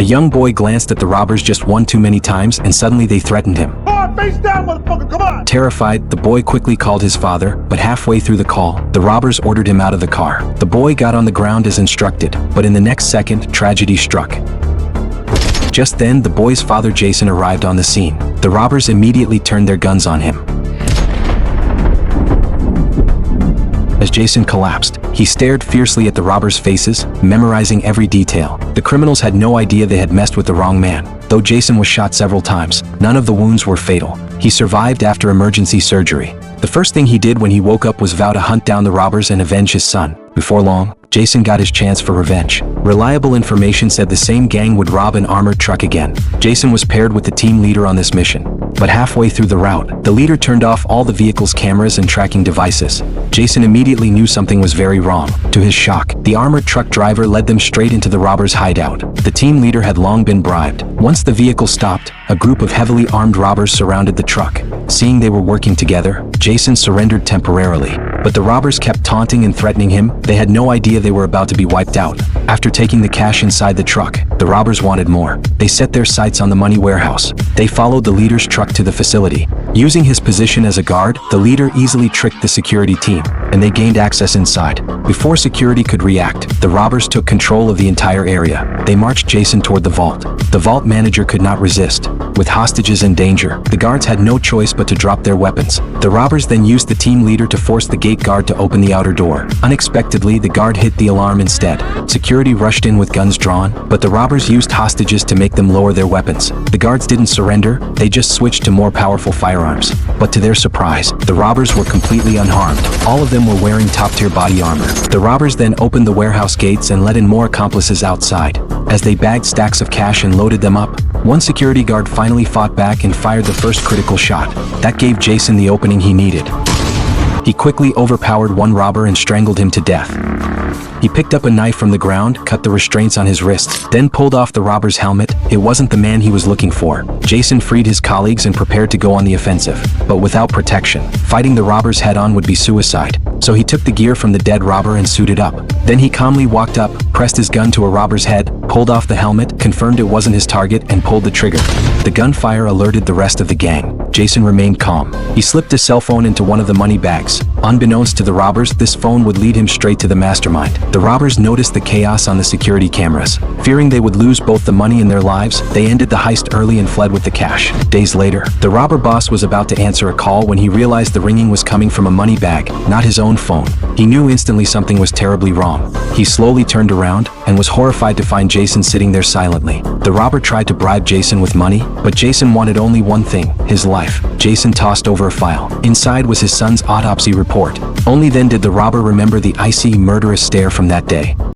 young boy glanced at the robbers just one too many times and suddenly they threatened him. Face down, motherfucker, come on! Terrified, the boy quickly called his father, but halfway through the call, the robbers ordered him out of the car. The boy got on the ground as instructed, but in the next second, tragedy struck. Just then, the boy's father Jason arrived on the scene. The robbers immediately turned their guns on him. As Jason collapsed, he stared fiercely at the robbers' faces, memorizing every detail. The criminals had no idea they had messed with the wrong man. Though Jason was shot several times, none of the wounds were fatal. He survived after emergency surgery. The first thing he did when he woke up was vow to hunt down the robbers and avenge his son. Before long, Jason got his chance for revenge. Reliable information said the same gang would rob an armored truck again. Jason was paired with the team leader on this mission. But halfway through the route, the leader turned off all the vehicle's cameras and tracking devices. Jason immediately knew something was very wrong. To his shock, the armored truck driver led them straight into the robbers' hideout. The team leader had long been bribed. Once the vehicle stopped, a group of heavily armed robbers surrounded the truck. Seeing they were working together, Jason surrendered temporarily. But the robbers kept taunting and threatening him. They had no idea they were about to be wiped out. After taking the cash inside the truck, the robbers wanted more. They set their sights on the money warehouse. They followed the leader's truck to the facility. Using his position as a guard, the leader easily tricked the security team, and they gained access inside. Before security could react, the robbers took control of the entire area. They marched Jason toward the vault. The vault manager could not resist. With hostages in danger, the guards had no choice but to drop their weapons. The robbers then used the team leader to force the gate guard to open the outer door. Unexpectedly, the guard hit the alarm instead. Security rushed in with guns drawn, but the robbers used hostages to make them lower their weapons. The guards didn't surrender, they just switched to more powerful firearms. But to their surprise, the robbers were completely unharmed. All of them were wearing top-tier body armor. The robbers then opened the warehouse gates and let in more accomplices outside. As they bagged stacks of cash and loaded them up, one security guard finally fought back and fired the first critical shot. That gave Jason the opening he needed. He quickly overpowered one robber and strangled him to death. He picked up a knife from the ground, cut the restraints on his wrists, then pulled off the robber's helmet. It wasn't the man he was looking for. Jason freed his colleagues and prepared to go on the offensive. But without protection, fighting the robbers head-on would be suicide. So he took the gear from the dead robber and suited up. Then he calmly walked up, pressed his gun to a robber's head, pulled off the helmet, confirmed it wasn't his target, and pulled the trigger. The gunfire alerted the rest of the gang. Jason remained calm. He slipped his cell phone into one of the money bags. Unbeknownst to the robbers, this phone would lead him straight to the mastermind. The robbers noticed the chaos on the security cameras. Fearing they would lose both the money and their lives, they ended the heist early and fled with the cash. Days later, the robber boss was about to answer a call when he realized the ringing was coming from a money bag, not his own phone. He knew instantly something was terribly wrong. He slowly turned around and was horrified to find Jason sitting there silently. The robber tried to bribe Jason with money, but Jason wanted only one thing, his life. Jason tossed over a file. Inside was his son's autopsy report. Only then did the robber remember the icy, murderous stare from that day.